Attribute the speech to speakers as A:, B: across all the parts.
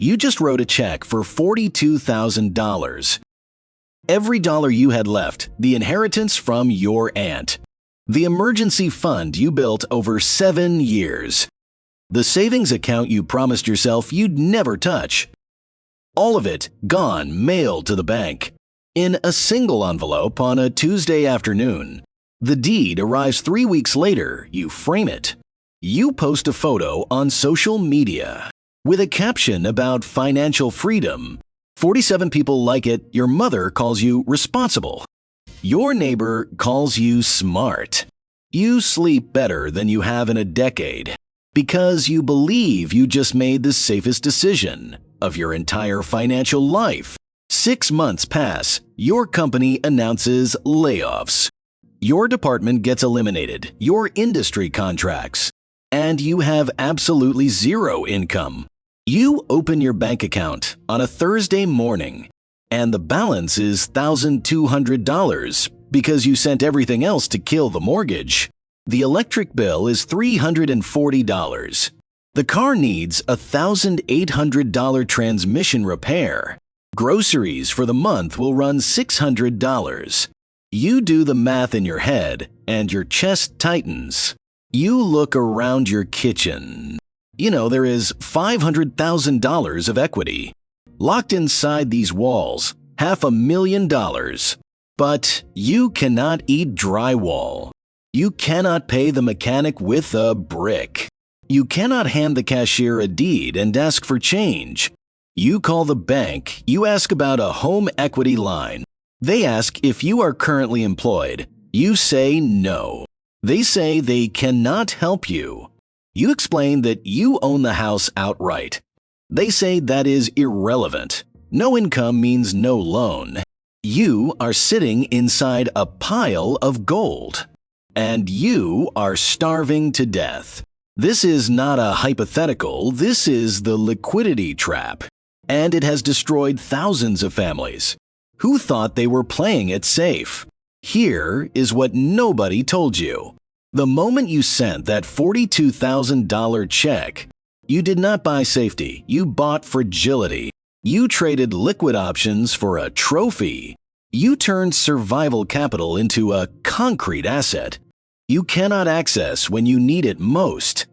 A: You just wrote a check for $42,000. Every dollar you had left, the inheritance from your aunt. The emergency fund you built over 7 years. The savings account you promised yourself you'd never touch. All of it gone, mailed to the bank. In a single envelope on a Tuesday afternoon. The deed arrives 3 weeks later, you frame it. You post a photo on social media with a caption about financial freedom. 47 people like it, your mother calls you responsible. Your neighbor calls you smart. You sleep better than you have in a decade because you believe you just made the safest decision of your entire financial life. 6 months pass, your company announces layoffs. Your department gets eliminated, your industry contracts, and you have absolutely zero income. You open your bank account on a Thursday morning, and the balance is $1,200 because you sent everything else to kill the mortgage. The electric bill is $340. The car needs a $1,800 transmission repair. Groceries for the month will run $600. You do the math in your head, and your chest tightens. You look around your kitchen. You know there is $500,000 of equity. Locked inside these walls, $500,000. But you cannot eat drywall. You cannot pay the mechanic with a brick. You cannot hand the cashier a deed and ask for change. You call the bank, you ask about a home equity line. They ask if you are currently employed. You say no. They say they cannot help you. You explain that you own the house outright. They say that is irrelevant. No income means no loan. You are sitting inside a pile of gold. And you are starving to death. This is not a hypothetical, this is the liquidity trap. And it has destroyed thousands of families. Who thought they were playing it safe? Here is what nobody told you. The moment you sent that $42,000 check, you did not buy safety, you bought fragility. You traded liquid options for a trophy. You turned survival capital into a concrete asset you cannot access when you need it most.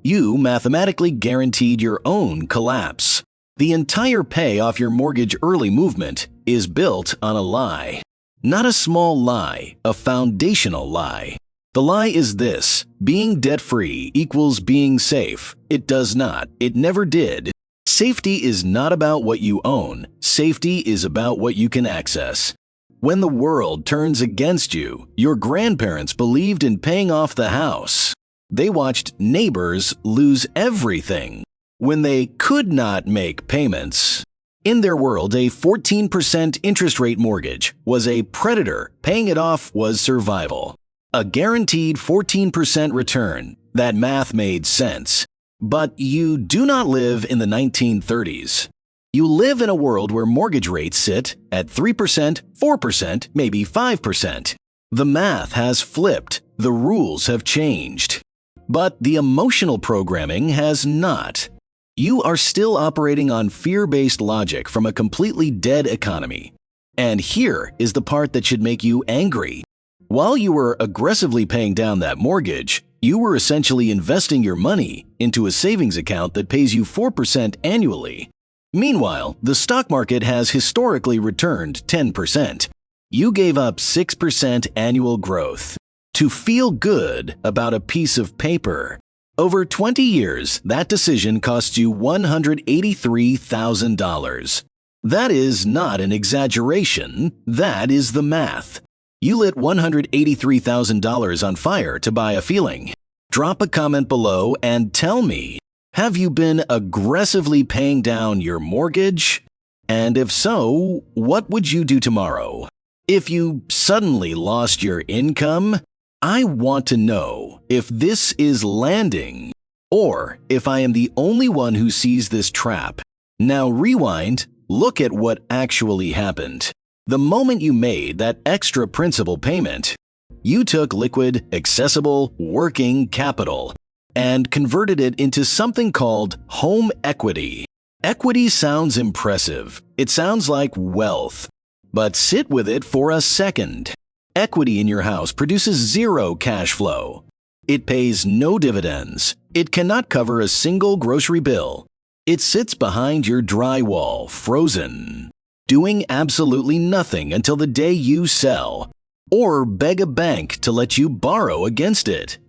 A: You mathematically guaranteed your own collapse. The entire pay off your mortgage early movement is built on a lie. Not a small lie, a foundational lie. The lie is this: being debt-free equals being safe. It does not. It never did. Safety is not about what you own. Safety is about what you can access. When the world turns against you, your grandparents believed in paying off the house. They watched neighbors lose everything when they could not make payments. In their world, a 14% interest rate mortgage was a predator. Paying it off was survival. A guaranteed 14% return. That math made sense. But you do not live in the 1930s. You live in a world where mortgage rates sit at 3%, 4%, maybe 5%. The math has flipped. The rules have changed. But the emotional programming has not. You are still operating on fear-based logic from a completely dead economy. And here is the part that should make you angry. While you were aggressively paying down that mortgage, you were essentially investing your money into a savings account that pays you 4% annually. Meanwhile, the stock market has historically returned 10%. You gave up 6% annual growth to feel good about a piece of paper. Over 20 years, that decision cost you $183,000. That is not an exaggeration, that is the math. You lit $183,000 on fire to buy a feeling. Drop a comment below and tell me, have you been aggressively paying down your mortgage? And if so, what would you do tomorrow? If you suddenly lost your income, I want to know if this is landing or if I am the only one who sees this trap. Now rewind, look at what actually happened. The moment you made that extra principal payment, you took liquid, accessible, working capital and converted it into something called home equity. Equity sounds impressive. It sounds like wealth. But sit with it for a second. Equity in your house produces zero cash flow. It pays no dividends. It cannot cover a single grocery bill. It sits behind your drywall, frozen, doing absolutely nothing until the day you sell, or beg a bank to let you borrow against it.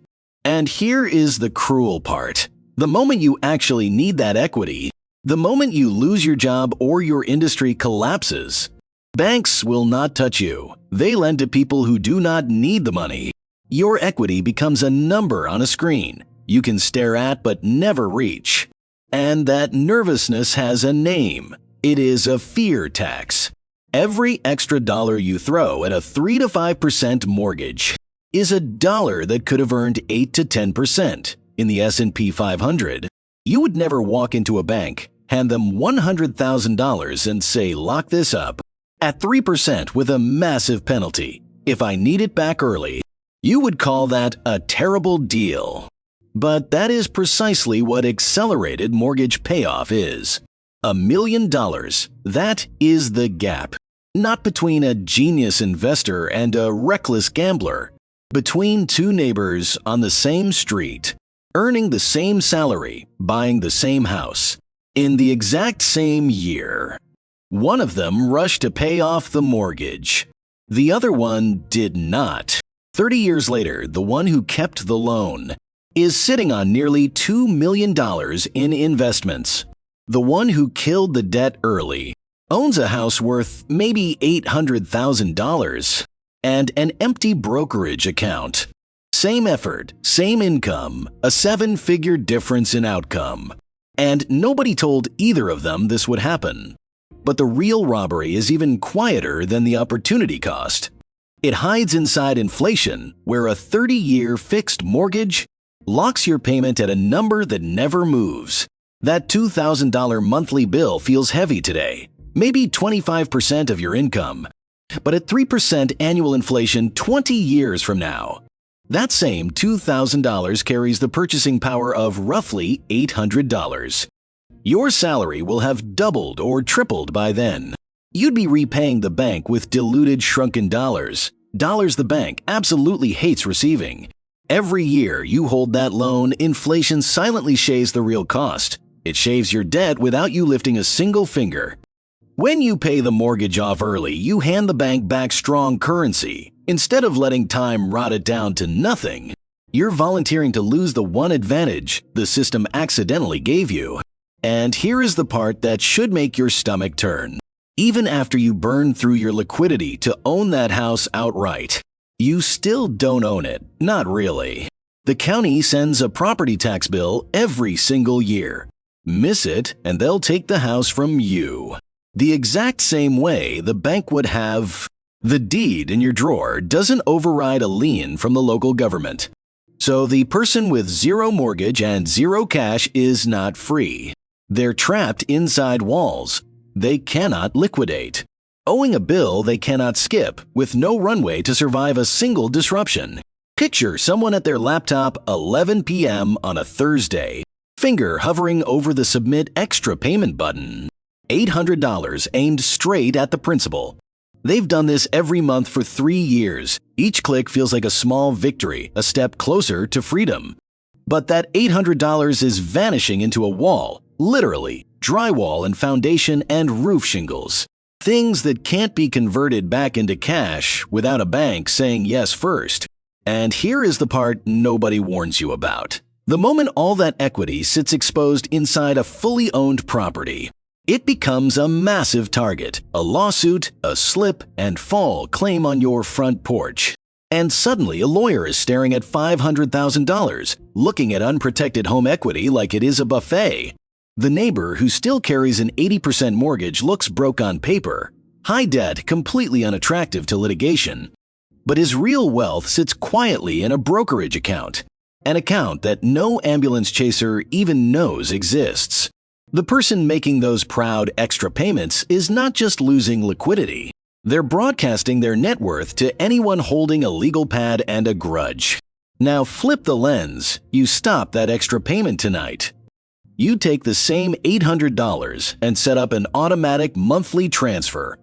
A: And here is the cruel part. The moment you actually need that equity, the moment you lose your job or your industry collapses, banks will not touch you. They lend to people who do not need the money. Your equity becomes a number on a screen you can stare at but never reach. And that nervousness has a name. It is a fear tax. Every extra dollar you throw at a 3 to 5% mortgage is a dollar that could have earned 8 to 10% in the S&P 500. You would never walk into a bank, hand them $100,000 and say, "Lock this up," at 3% with a massive penalty. If I need it back early, you would call that a terrible deal. But that is precisely what accelerated mortgage payoff is. $1 million. That is the gap. Not between a genius investor and a reckless gambler. Between two neighbors on the same street, earning the same salary, buying the same house, in the exact same year. One of them rushed to pay off the mortgage. The other one did not. 30 years later, the one who kept the loan is sitting on nearly $2 million in investments. The one who killed the debt early owns a house worth maybe $800,000 and an empty brokerage account. Same effort, same income, a 7-figure difference in outcome. And nobody told either of them this would happen. But the real robbery is even quieter than the opportunity cost. It hides inside inflation, where a 30-year fixed mortgage locks your payment at a number that never moves. That $2,000 monthly bill feels heavy today, maybe 25% of your income. But at 3% annual inflation 20 years from now, that same $2,000 carries the purchasing power of roughly $800. Your salary will have doubled or tripled by then. You'd be repaying the bank with diluted shrunken dollars the bank absolutely hates receiving. Every year you hold that loan, inflation silently shaves the real cost. It shaves your debt without you lifting a single finger. When you pay the mortgage off early, you hand the bank back strong currency. Instead of letting time rot it down to nothing, you're volunteering to lose the one advantage the system accidentally gave you. And here is the part that should make your stomach turn. Even after you burn through your liquidity to own that house outright, you still don't own it, not really. The county sends a property tax bill every single year. Miss it, and they'll take the house from you. The exact same way the bank would have. The deed in your drawer doesn't override a lien from the local government. So the person with zero mortgage and zero cash is not free. They're trapped inside walls. They cannot liquidate. Owing a bill they cannot skip, with no runway to survive a single disruption. Picture someone at their laptop 11 p.m. on a Thursday, finger hovering over the Submit Extra Payment button. $800 aimed straight at the principal. They've done this every month for 3 years. Each click feels like a small victory, a step closer to freedom. But that $800 is vanishing into a wall, literally, drywall and foundation and roof shingles. Things that can't be converted back into cash without a bank saying yes first. And here is the part nobody warns you about. The moment all that equity sits exposed inside a fully owned property, it becomes a massive target, a lawsuit, a slip and fall claim on your front porch. And suddenly a lawyer is staring at $500,000, looking at unprotected home equity like it is a buffet. The neighbor who still carries an 80% mortgage looks broke on paper, high debt completely unattractive to litigation. But his real wealth sits quietly in a brokerage account, an account that no ambulance chaser even knows exists. The person making those proud extra payments is not just losing liquidity. They're broadcasting their net worth to anyone holding a legal pad and a grudge. Now flip the lens. You stop that extra payment tonight. You take the same $800 and set up an automatic monthly transfer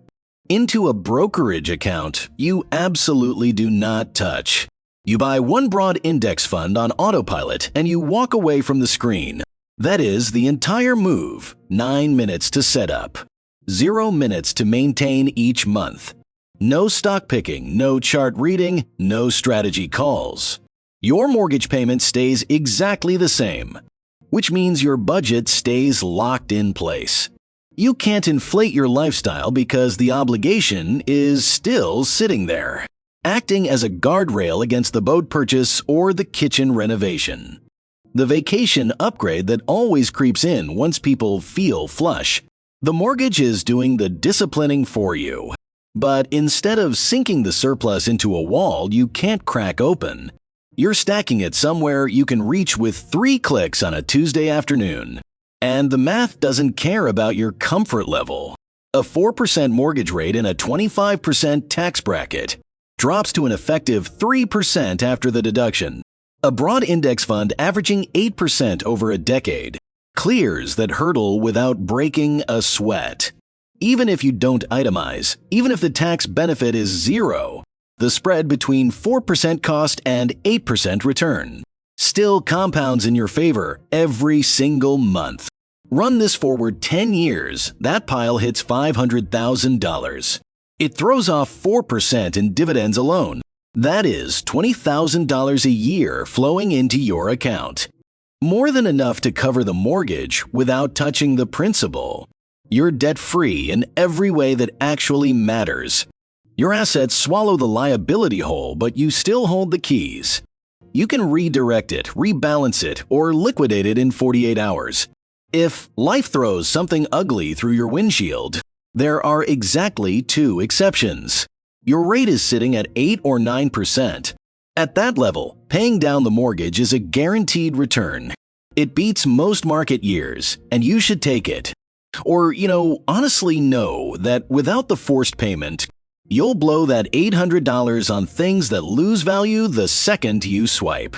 A: into a brokerage account you absolutely do not touch. You buy one broad index fund on autopilot and you walk away from the screen. That is the entire move. 9 minutes to set up. 0 minutes to maintain each month. No stock picking, no chart reading, no strategy calls. Your mortgage payment stays exactly the same, which means your budget stays locked in place. You can't inflate your lifestyle because the obligation is still sitting there, acting as a guardrail against the boat purchase or the kitchen renovation. The vacation upgrade that always creeps in once people feel flush. The mortgage is doing the disciplining for you. But instead of sinking the surplus into a wall you can't crack open, you're stacking it somewhere you can reach with 3 clicks on a Tuesday afternoon. And the math doesn't care about your comfort level. A 4% mortgage rate in a 25% tax bracket drops to an effective 3% after the deduction. A broad index fund averaging 8% over a decade clears that hurdle without breaking a sweat. Even if you don't itemize, even if the tax benefit is 0, the spread between 4% cost and 8% return still compounds in your favor every single month. Run this forward 10 years, that pile hits $500,000. It throws off 4% in dividends alone. That is $20,000 a year flowing into your account. More than enough to cover the mortgage without touching the principal. You're debt-free in every way that actually matters. Your assets swallow the liability hole, but you still hold the keys. You can redirect it, rebalance it, or liquidate it in 48 hours. If life throws something ugly through your windshield, there are exactly 2 exceptions. Your rate is sitting at 8 or 9%. At that level, paying down the mortgage is a guaranteed return. It beats most market years, and you should take it. Or, honestly know that without the forced payment, you'll blow that $800 on things that lose value the second you swipe.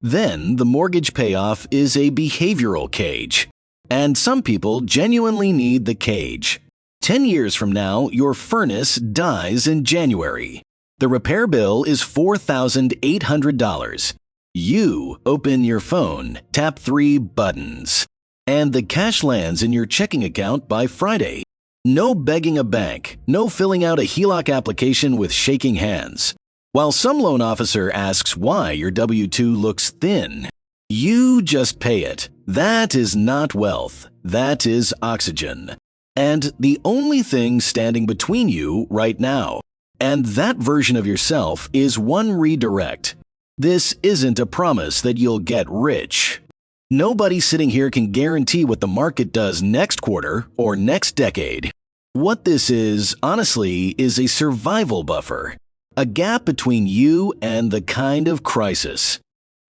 A: Then the mortgage payoff is a behavioral cage. And some people genuinely need the cage. 10 years from now, your furnace dies in January. The repair bill is $4,800. You open your phone, tap 3 buttons, and the cash lands in your checking account by Friday. No begging a bank, no filling out a HELOC application with shaking hands. While some loan officer asks why your W-2 looks thin, you just pay it. That is not wealth. That is oxygen. And the only thing standing between you right now. And that version of yourself is one redirect. This isn't a promise that you'll get rich. Nobody sitting here can guarantee what the market does next quarter or next decade. What this is, honestly, is a survival buffer. A gap between you and the kind of crisis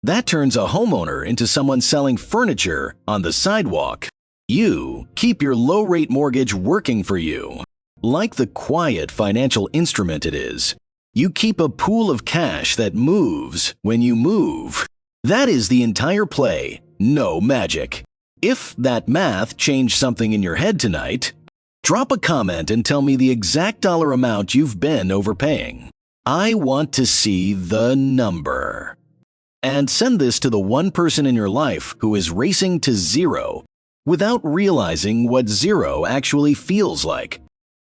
A: that turns a homeowner into someone selling furniture on the sidewalk. You keep your low-rate mortgage working for you. Like the quiet financial instrument it is, you keep a pool of cash that moves when you move. That is the entire play, no magic. If that math changed something in your head tonight, drop a comment and tell me the exact dollar amount you've been overpaying. I want to see the number. And send this to the one person in your life who is racing to 0 without realizing what 0 actually feels like.